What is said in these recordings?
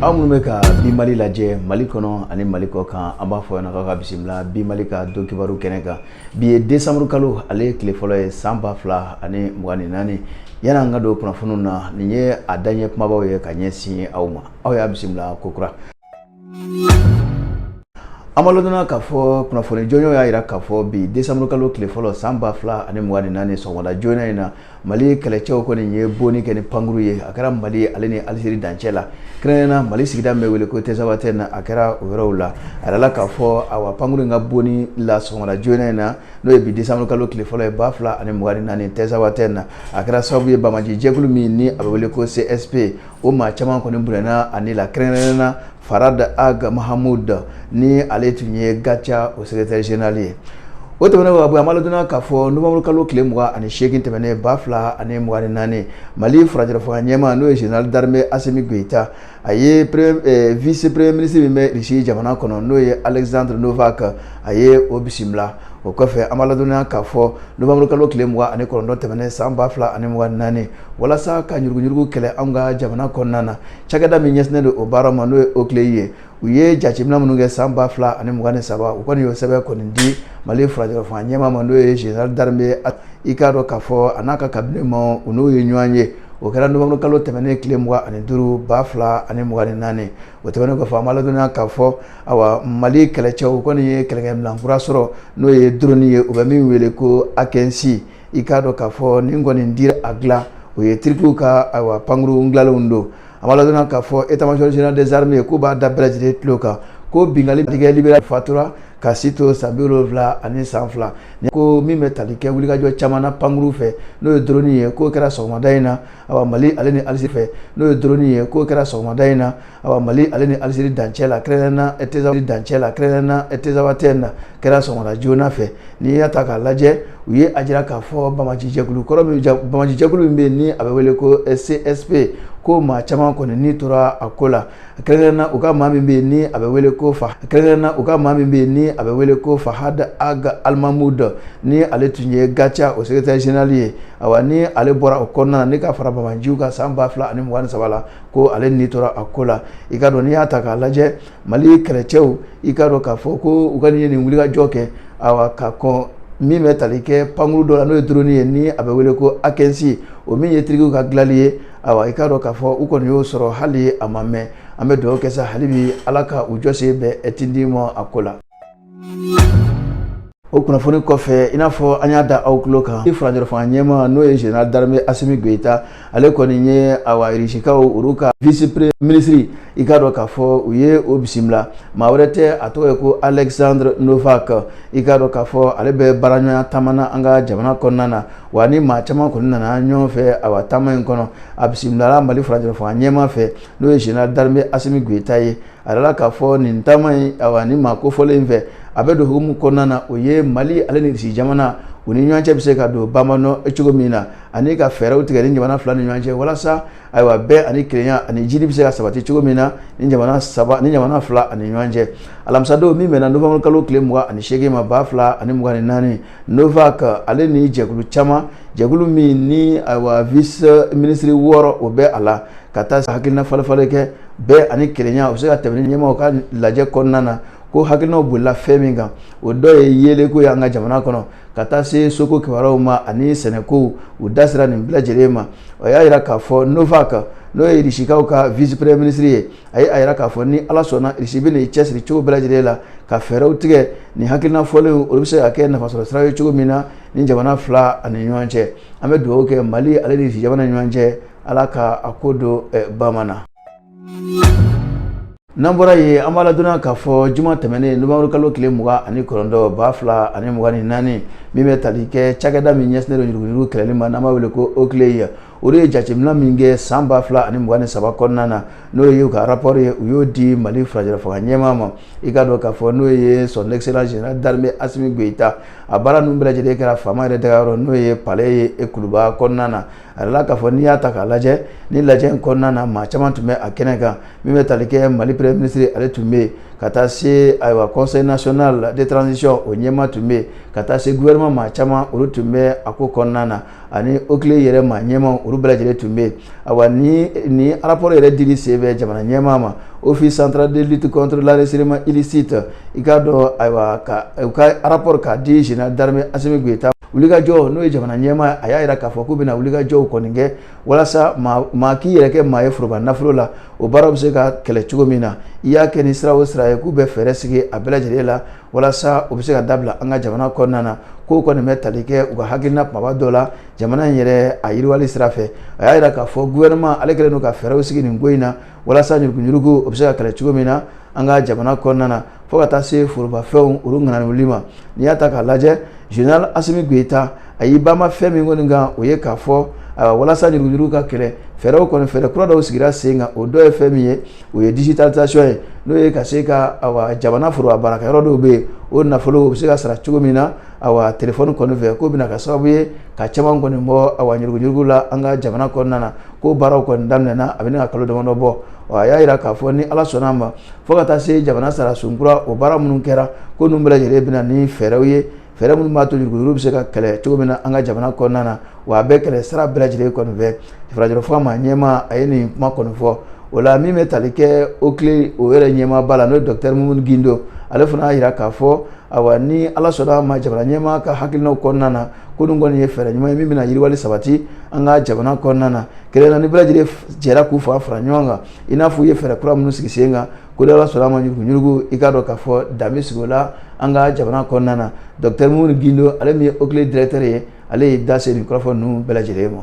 Amulmeka Bimali Laje, Malikono, and Malikoka, Abafo and Raga Bisimla, Bimalika, Dokibaru Kenega, be a Desamrukalu, Ale Clifole, Samba Fla, Ane Mwaninani, Yanangado Punafununa, Nye, Adanye Mabawe, Kanyesi, Auma, Oya Bisimla, Kokra. Amalodona kafo kuna fone jonyo ya ira kafo bi desamrukalo klefolo samba fla ane mwani nane so wada jona ina mali kelecho ko ni nye boni ke ni panguruye akara mali aleni alisiri danchela krena mali sigida mewele ko tezawate na akara urola alala kafo awa panguru nga boni la so wada jona ina no bi desamrukalo klefolo ba fla ane mwani nane tezawate na akara sabu ba maji jekulu mi ni abewele ko CSP o ma chama ko ni burana anila krena Farad Ag Mahamoud ni aletunye gacha au secrétaire général. Otomana wa amaloduna kafo numamu kalo kilemwa ani shekin temene bafla ani mwani nani Mali frajira fwa nyema no général d'armée Assimi Goïta aye vice premier ministre bime rishi jamana kono no ye Alexandre Novak aye obisimla okofe amaloduna kafo numamu kalo kilemwa ani kono temene samba fla ani mwani nani wala sa ka nyurgu kele anga jamana konana chagada minyesne do obarama no okleye uye jachimna mununge samba fla ani mwani saba ukoni yo sebe konindi Mali frajira fwa nyema mando ye général d'armée ikaro kafo anaka kabinemo uno yenyanye okera numamu kalo temene kilemwa ani duru bafla ani mwani nani otemene ko fa maladuna kafo awa Mali kelecho ukoni ye kelenge mlankura soro no ye droni ye ubami wele ko akensi ikado kafo ningoni ndira agla oye trikuka awa panguru nglalo ndo amaladuna kafo état-major général des armées ko ba dabrajide tloka ko bingali diga libera fatura kasito sabiro vla ani sanfla ko mi metalike wuliga jo chamana panguru fe no droni ye ko kera so madaina awa Mali aleni alsife no droni ye ko kera so madaina awa Mali aleni alsiri danchela krena eteza watena kera so mada jona fe ni ataka laje uye ajira ka fo bamaji jegulu koro bamaji jegulu mbe ni abewele ko CSP ko ma chama ko ni tora akola krena uga mami mbe ni abewele ko fa krena uga mami mbe ni abewele ko Fahad Ag Almamud ni aletunye gacha au secrétaire général awani ale bora okonna ni ka fara bamanju ka samba fla ani mwan sabala ko ale ni tora akola ikado ni ataka laje Mali krecheu ikado ka foko ugani ni nguliga joke awa ka ko mi metalike panguru dola no droni ni abewele ko akensi o mi yetrigo ka glaliye awa ikado ka fo ukoni yo soro hali amame amedo kesa halibi alaka ujose be etindimo akola okuna foni kofe inafo anyada aukloka ifrajero fa nyema no ye général d'armée Assimi Goïta ale koni nye awa irishika uruka vice premier ministre ikado kafo uye obisimla mawrete atoye ko Alexandre Novak ikado kafo alebe baranya tamana anga jamana konana wani ma chama konana na nyofe awa tamain kono abisimla la Mali frajero fa nyema fe no ye général d'armée Assimi Goïta ye alala kafo ni ntamai awani makofole mve abedo humu konana oye Mali aleni si jamana uni nyanche biseka do bamano echugomina anika fera utigere njamana fulani nyanche wala sa aywa be ani Kenya ani jidi biseka sabati echugomina njamana saba njamana fula ani nyanche alamsado mi mena nova kalo klemwa ani shege mabafla ani mugani nani Novak aleni jegulu chama jegulu mi ni aywa vice ministre woro obe ala kata hakilina falafaleke be ani Kenya useka temeni nyema oka laje konana ko hakilino bulla feminga odo yele ko yanga jamana kono kata se soko kiwaro ma ani seneko udasira ni blajerema oya ira ka fo Novak no irishika ka vice premier ministre ay ira ka fo ni alasona irishibe ni chesri chugo blajerela ka fera utige ni hakilina fole olubse akena fasoro srayo chugo mina ni jamana fla ani nyanche amedo ke Mali aleni jamana nyanche alaka akodo bamana Nambora ye amala duna kafo juma temene numaru kalo kile muga ani korondo bafla ani mugani nani mime talike chagada minyesne ro nyuru kele ma nama wele ko okleya ore jachimla minge samba fla ani mugani saba konnana no ye ka rapport ye uyodi Mali frajira fa nyema ma ikado kafo no ye son excellence général d'armée Assimi Goïta abara numbela jede kara fama re dagaro no ye palais e kuluba konnana ala k'a fɔ n'i y'a ta k'a lajɛ ni lajɛ in kɔnɔna na maa caman tun bɛ a kɛnɛ kan min bɛ tali kɛ Mali premier ministre ale tun bɛ ka taa se ayiwa conseil national de transition o ɲɛma tun bɛ ka taa se gouvernement maa caman olu tun bɛ a ko kɔnɔna na ani OCLE yɛrɛ maa ɲɛmaw olu bɛɛ lajɛlen tun bɛ ayiwa ni rapport yɛrɛ dili sen bɛ jamana ɲɛmaa ma office central de lutte contre l'enrichissement illicite i k'a dɔn ayiwa u ka rapport k'a di général d'armée Assimi Goïta wulikajɔ n'o ye jamana ɲɛmaa a y'a jira k'a fɔ k'u bɛna wulikajɔw kɔni kɛ walasa maa k'i yɛrɛ kɛ maa ye foroba nafolo la o baaraw bɛ se ka kɛlɛ cogo min na i y'a kɛ ni sira o sira ye k'u bɛ fɛɛrɛ sigi a bɛɛ lajɛlen la walasa o bɛ se ka dabila an ka jamana kɔnɔna na k'o kɔni bɛ tali kɛ u ka hakilina kumaba dɔ la jamana in yɛrɛ a yiriwali sira fɛ a y'a jira k'a fɔ gouvernement ale kɛlen don ka fɛɛrɛw sigi nin ko in na walasa ɲurugu o bɛ se ka kɛlɛ cogo min na an ka jamana kɔnɔna na fo ka taa se forobafɛnw olu ŋanawuli ma n'i y'a ta k'a lajɛ général Assimi Goïta a y'i banma fɛn min kɔni kan o ye k'a fɔ walasa ɲurugu ka kɛlɛ fɛɛrɛw kɔni fɛɛrɛ kura dɔw sigira sen kan o dɔ ye fɛn min ye o ye digitalisation ye n'o ye ka se ka jamana foroba baarakɛyɔrɔ dɔw bɛ yen o nafolo o bɛ se ka sara cogo min na telefɔni kɔni fɛ k'o bɛna ka sababu ye ka caman kɔni bɔ ɲurugu la an ka jamana kɔnɔna na k'o baaraw kɔni daminɛna a bɛ ne ka kalo damadɔ bɔ a y'a jira k'a fɔ ni ala sɔnna ma fo ka taa se jamana sara sunkura o baara minnu kɛra ko ninnu bɛɛ lajɛlen bɛna ni fɛɛrɛw ye fɛɛrɛ minnu b'a to ɲurugu bɛ se ka kɛlɛ cogo min na an ka jamana kɔnɔna na wa a bɛɛ kɛlɛ sira bɛɛ lajɛlen kɔni fɛ farajɛrɛ fɔ maa ɲɛmaa a ye nin kuma kɔni fɔ o la min bɛ tali kɛ OCLE o yɛrɛ ɲɛmaaba la n'o ye docteur Mumuni Gindo ale fana y'a jira k'a fɔ awa ni ala sɔnna ma jamana ɲɛmaa ka hakilinaw kɔnɔna na ko nin kɔni ye fɛɛrɛ ɲuman ye min bɛna yiriwali sabati an ka jamana kɔnɔna na kɛlɛ ni bɛɛ lajɛlen jɛra k'u fara ɲɔgɔn kan i n'a fɔ u ye fɛɛrɛ kura minnu sigi sen kan ko ni ala sɔnna ma ɲurugu i k'a dɔn k'a fɔ dan bɛ sigi o la an ka jamana kɔnɔna na docteur Mumuni Gindo ale min ye OCLE directeur ye ale y'i da se nin kɔrɔfɔ ninnu bɛɛ lajɛlen ma.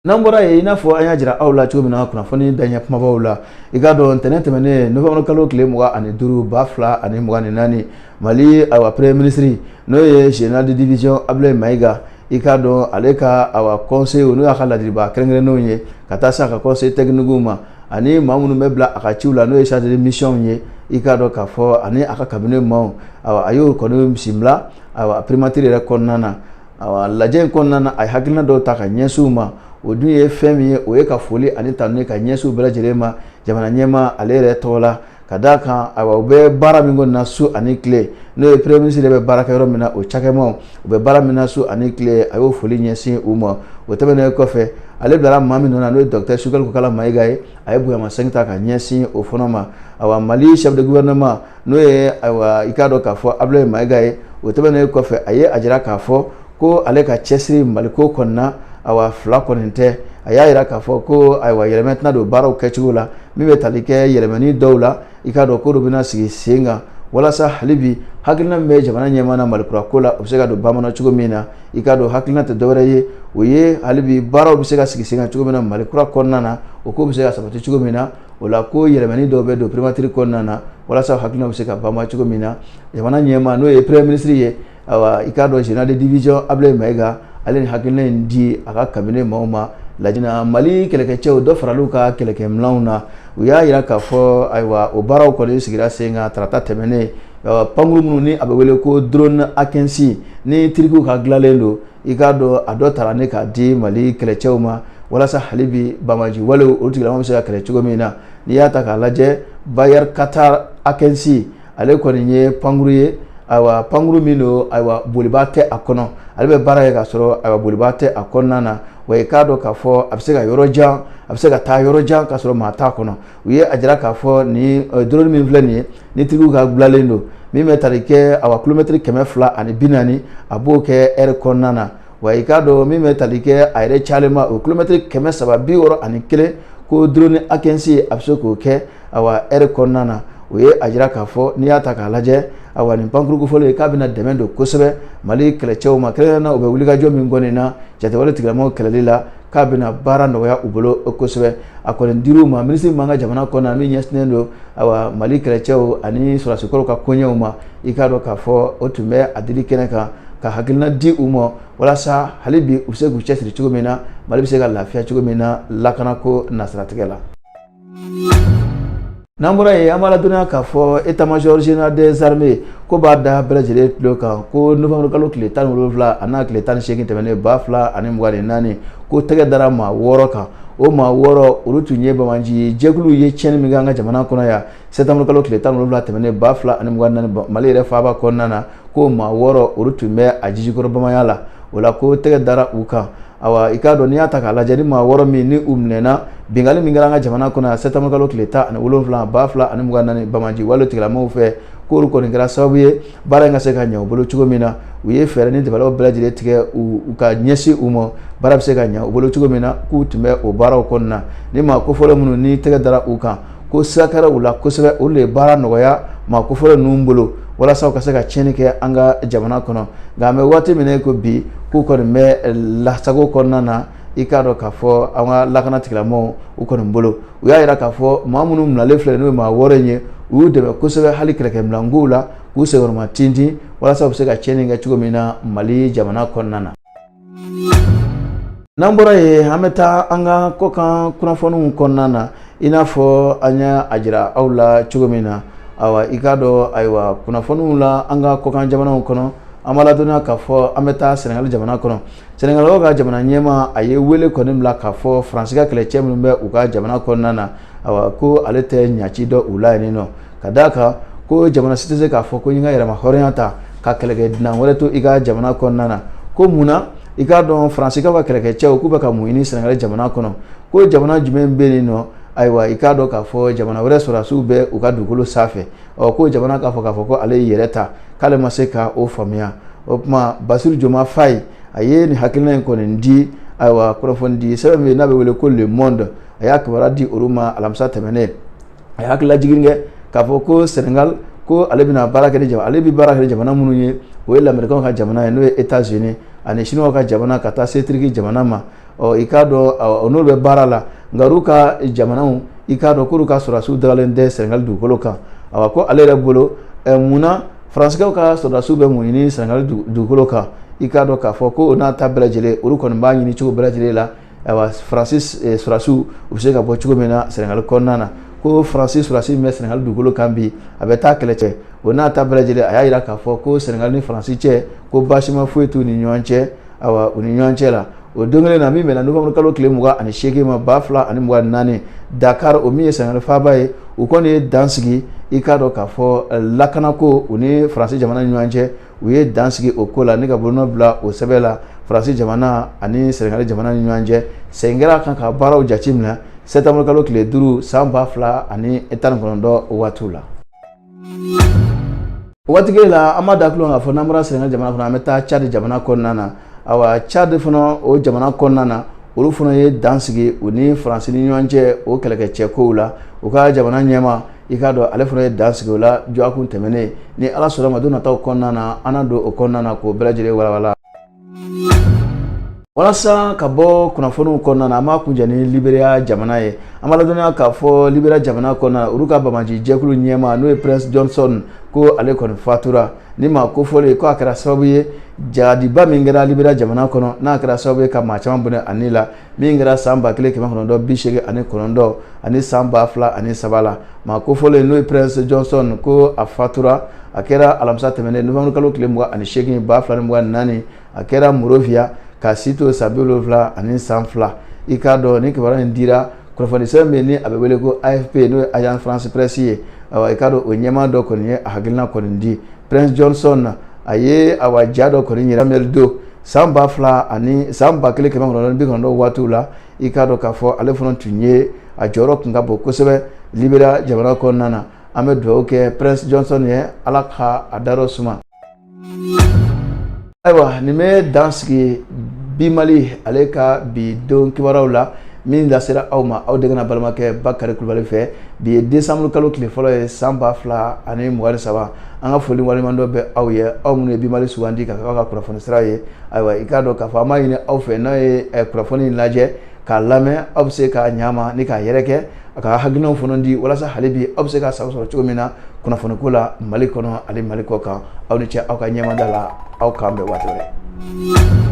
N'an bɔra yen i n'a fɔ an y'a jira aw la cogo min na kunnafoni daɲɛ kumabaw la i k'a dɔn ntɛnɛn tɛmɛnen novembre kalo tile 25 2024 Mali premier ministre n'o ye général de division Abdoulaye Maïga i k'a dɔn ale ka conseil n'o y'a ka ladiriba kɛrɛnkɛrɛnnenw ye ka taa se a ka conseil technique ma ani maa minnu bɛ bila a ka ciw la n'o ye chargé de mission ye i k'a dɔn k'a fɔ ani a ka cabinet maaw a y'o kɔni bisimila primature yɛrɛ kɔnɔna na lajɛ in kɔnɔna na a ye hakilina dɔw ta ka ɲɛsin u ma o dun ye fɛn min ye o ye ka foli ani tanu ka ɲɛsin u bɛɛ lajɛlen ma jamana ɲɛmaa ale yɛrɛ tɔgɔ la ka d'a kan u bɛ baara min kɔni na su ani tile n'o ye premier ministre bɛ baara kɛ yɔrɔ min na o cakɛmaw u bɛ baara min na su ani tile a y'o foli ɲɛsin u ma o tɛmɛnen kɔfɛ ale bilara maa min nɔ n'o ye docteur Sukali Kokala Maïga ye a ye bonyamasegin ta ka ɲɛsin o fana ma Mali chef de gouvernement n'o ye i k'a dɔn k'a fɔ Abdoulaye Maïga ye o tɛmɛnen kɔfɛ a ye a jira k'a fɔ ko ale ka cɛsiri Maliko kɔnɔna fila kɔni tɛ a y'a jira k'a fɔ ko yɛlɛmɛ tɛna don baaraw kɛcogo la min bɛ tali kɛ yɛlɛmɛni dɔw la i k'a dɔn ko dɔ bɛna sigi sen kan walasa hali bi hakilina min bɛ jamana ɲɛmaa na Malikura ko la o bɛ se ka don bamanan cogo min na i k'a dɔn hakilina tɛ dɔwɛrɛ ye o ye hali bi baaraw bɛ se ka sigi sen kan cogo min na Malikura kɔnɔna na o ko bɛ se ka sabati cogo min na o la ko yɛlɛmɛni dɔw bɛ don primature kɔnɔna na walasa hakilina bɛ se ka bama cogo min na jamana ɲɛmaa n'o ye premier ministre ye i k'a dɔn général de division Abdoulaye Maïga ale ni hakilina in di a ka cabinet maaw ma lajina Mali kɛlɛkɛcɛw dɔ faral'u ka kɛlɛkɛminɛnw na u y'a jira k'a fɔ o baaraw kɔni sigira sen kan tarata tɛmɛnen pankuru minnu ni a bɛ wele ko drone A15 ni tirikiw ka dilanlen don i k'a dɔn a dɔ tara ne k'a di Mali kɛlɛcɛw ma walasa hali bi bamaji walew olu tigilama bɛ se ka kɛlɛ cogo min na n'i y'a ta k'a lajɛ Bayar Qatar A15 ale kɔni ye pankuru ye pankuru min don boliba tɛ a kɔnɔ ale bɛ baara kɛ k'a sɔrɔ boliba tɛ a kɔnɔna na wa i k'a dɔn k'a fɔ a bɛ se ka yɔrɔ jan a bɛ se ka taa yɔrɔ jan k'a sɔrɔ maa t'a kɔnɔ u ye a jira k'a fɔ ni drone min filɛ nin ye ni tigiw ka dilanlen don min bɛ tali kɛ kilomɛtiri 240 a b'o kɛ ɛri kɔnɔna na wa i k'a dɔn min bɛ tali kɛ a yɛrɛ cayalen ma o kilomɛtiri 361 ko drone A15 a bɛ se k'o kɛ ɛri kɔnɔna na o ye a jira k'a fɔ n'i y'a ta k'a lajɛ nin pankuru kofɔlen ye k'a bɛna dɛmɛ don kosɛbɛ Mali kɛlɛcɛw ma kɛrɛnkɛrɛnnena u bɛ wulikajɔ min kɔni na jatewale tigilamɔgɔw kɛlɛli la k'a bɛna baara nɔgɔya u bolo kosɛbɛ a kɔni dir'u ma minisiri min b'an ka jamana kɔnɔna min ɲɛsinnen don Mali kɛlɛcɛw ani sɔrɔdasikɔrɔw ka koɲɛw ma i k'a dɔn k'a fɔ o tun bɛ a dili kɛnɛ kan ka hakilina di u ma walasa hali bi u bɛ se k'u cɛsiri cogo min na Mali bɛ se ka lafiya cogo min na lakanako nasiratigɛ la. Nambura ye amala dunya k'a fɔ état-major général des armées ko b'a da bɛɛ lajɛlen tulo kan ko novembre kalo tile 17 a n'a tile 18 tɛmɛnen 2024 ko tɛgɛ dara maa 6 kan o maa 6 olu tun ye Bamanji ye jɛkulu ye tiɲɛni min kɛ an ka jamana kɔnɔ yan septembre kalo tile 17 tɛmɛnen 2024 Mali yɛrɛ faaba kɔnɔna na ko maa 6 olu tun bɛ a jijikɔrɔ Bamaya la o la ko tɛgɛ dara u kan awa i k'a dɔn n'i y'a ta k'a lajɛ ni maa 6 min ni u minɛna bingali min kɛra an ka jamana kɔnɔ yan septembre kalo tile 17 2024 Bamanji wale tigilamɔgɔw fɛ k'olu kɔni kɛra sababu ye baara in ka se ka ɲɛ u bolo cogo min na u ye fɛɛrɛ ni dabalaw bɛɛ lajɛlen tigɛ u ka ɲɛsin u ma baara bɛ se ka ɲɛ u bolo cogo min na k'u tun bɛ o baaraw kɔnɔna ni maa kofɔlen minnu ni tɛgɛ dara u kan ko sira kɛra u la kosɛbɛ olu de ye baara nɔgɔya maa kofɔlen ninnu bolo walasa u ka se ka tiɲɛni kɛ an ka jamana kɔnɔ nka an bɛ waati min na ko bi k'u kɔni bɛ lasago kɔnɔna na i k'a dɔn k'a fɔ an ka lakana tigilamɔgɔw u kɔni bolo u y'a jira k'a fɔ maa minnu minɛlen filɛ n'o ye maa 6 in ye u y'u dɛmɛ kosɛbɛ hali kɛlɛkɛminɛnkow la k'u senkɔrɔma tintin walasa u bɛ se ka tiɲɛni kɛ cogo min na Mali jamana kɔnɔna na. N'an bɔra yen an bɛ taa an ka kɔkan kunnafoniw kɔnɔna na i n'a fɔ an y'a jira aw la cogo min na awa i k'a dɔn ayiwa kunnafoniw la an ka kɔkan jamanaw kɔnɔ an b'a ladɔnniya k'a fɔ an bɛ taa Senegal jamana kɔnɔ Senegalɔw ka jamana ɲɛmaa a ye wele kɔni bila k'a fɔ Faransi ka kɛlɛcɛ minnu bɛ u ka jamana kɔnɔna na awa ko ale tɛ ɲaci dɔ u la yen nɔ ka d'a kan ko jamana si tɛ se k'a fɔ ko n ka yɛrɛma hɔrɔnya ta ka kɛlɛkɛ dilan wɛrɛ to i ka jamana kɔnɔna na ko mun na i k'a dɔn Faransi ka kɛlɛkɛcɛw k'u bɛ ka mun ɲini Senegal jamana kɔnɔ ko jamana jumɛn bɛ yen nɔ ayiwa i k'a dɔn k'a fɔ jamana wɛrɛ sɔrɔdasiw bɛ u ka dugukolo sanfɛ ko jamana k'a fɔ ko ale yɛrɛ ta k'ale ma se ka o faamuya o tuma Basiru Joma Faye a ye nin hakilina in kɔni di ayiwa kunnafoni di sɛbɛn min n'a bɛ wele ko Le Monde a y'a kibaruya di olu ma alamisa tɛmɛnen a ye hakilila jigin kɛ k'a fɔ ko Senegal ko ale bɛna baara kɛ ni jamana ale bɛ baara kɛ ni jamana minnu ye o ye Lamɛrikaw ka jamana ye n'o ye États-Unis ani Chinois ka jamana ka taa se Turki jamana ma i k'a dɔn n'olu bɛ baara la nka olu ka jamanaw i k'a dɔn k'olu ka sɔrɔdasiw dagalen tɛ Senegal dugukolo kan awa ko ale yɛrɛ bolo munna Faransikɛw ka sɔrɔdasiw bɛ mun ɲini Senegal dugukolo kan i k'a dɔn k'a fɔ ko o n'a ta bɛɛ lajɛlen olu kɔni b'a ɲini cogo bɛɛ lajɛlen la ayiwa Faransi sɔrɔdasiw u bɛ se ka bɔ cogo min na Senegal kɔnɔna na ko Faransi sɔrɔdasi min bɛ Senegal dugukolo kan bi a bɛ taa kɛlɛ cɛ o n'a ta bɛɛ lajɛlen a y'a jira k'a fɔ ko Senegal ni Faransi cɛ ko baasima foyi t'u ni ɲɔgɔn cɛ awa u ni ɲɔgɔn cɛ la o don kelen na min bɛnna novembre kalo tile 28 ma 2024 Dakar o min ye Senegal faaba ye u kɔni ye dan sigi i k'a dɔn k'a fɔ lakanako u ni Faransi jamana ni ɲɔgɔn cɛ u ye dan sigi o ko la ne ka bolonɔ bila o sɛbɛn la Faransi jamana ani Senegal jamana ni ɲɔgɔn cɛ sɛngɛra kan ka baaraw jate minɛ septembre kalo tile 5 san 2019 o waatiw la. O waati kelen la an ma da kulon k'a fɔ n'an bɔra Senegal jamana kɔnɔ an bɛ taa Tchad jamana kɔnɔna na awa Tchad fana o jamana kɔnɔna na olu fana ye dan sigi u ni Faransi ni ɲɔgɔn cɛ o kɛlɛkɛcɛ kow la u ka jamana ɲɛma i k'a dɔn ale fana ye dan sigi o la jɔkun tɛmɛnen ni Ala sɔnna ma don nataw kɔnɔna na an na don o kɔnɔna na k'o bɛɛ lajɛlen walawala. Walasa ka bɔ kunnafoniw kɔnɔna na an b'a kunjɛ ni Libéria jamana ye an b'a ladɔnniya k'a fɔ Libéria jamana kɔnɔna na olu ka Bamanji jɛkulu ɲɛmaa n'o ye Prince Johnson ko ale kɔni fatura ni maa kofɔlen ko a kɛra sababu ye jadiba min kɛra Libéria jamana kɔnɔ n'a kɛra sababu ye ka maa caman bonɛ a ni la min kɛra san 1989 ani san 2003 la maa kofɔlen n'o ye Prince Johnson ko a fatura a kɛra alamisa tɛmɛnen novembre kalo tile 28 2024 a kɛra Monrovia ka sito 70 ani san 2 i k'a dɔn ni kibaruya in dira kunnafoni sɛbɛn min ni a bɛ wele ko AFP n'o ye Agence France Presse ye awa i k'a dɔn o ɲɛmaa dɔ kɔni ye a hakilina kɔni di Prince Johnson a ye awa ja dɔ kɔni yira Samuel Doe san 2000 ani san 1990 waatiw la i k'a dɔn k'a fɔ ale fana tun ye a jɔyɔrɔ tun ka bon kosɛbɛ Libéria jamana kɔnɔna na an bɛ dugawu kɛ Prince Johnson ye Ala ka a dayɔrɔ suma. Ayiwa nin bɛ dan sigi bi Mali ale ka bi don kibaruyaw la min lasera aw ma aw degana balimakɛ Bakari Kulubali fɛ bi ye décembre kalo tile fɔlɔ ye san 2023 an ka foli waliman dɔ bɛ aw ye aw minnu ye bi Mali sugandi ka k'aw ka kunnafoni sira ye ayiwa i k'a dɔn k'a fɔ an b'a ɲini aw fɛ n'a ye kunnafoni in lajɛ k'a lamɛn aw bɛ se k'a ɲama ni k'a yɛrɛkɛ a ka hakilinaw fana di walasa hali bi aw bɛ se k'a sago sɔrɔ cogo min na kunnafoniko la Mali kɔnɔ ani Mali kɔ kan aw ni ce aw ka ɲɛmada la aw k'an bɛn waati wɛrɛ.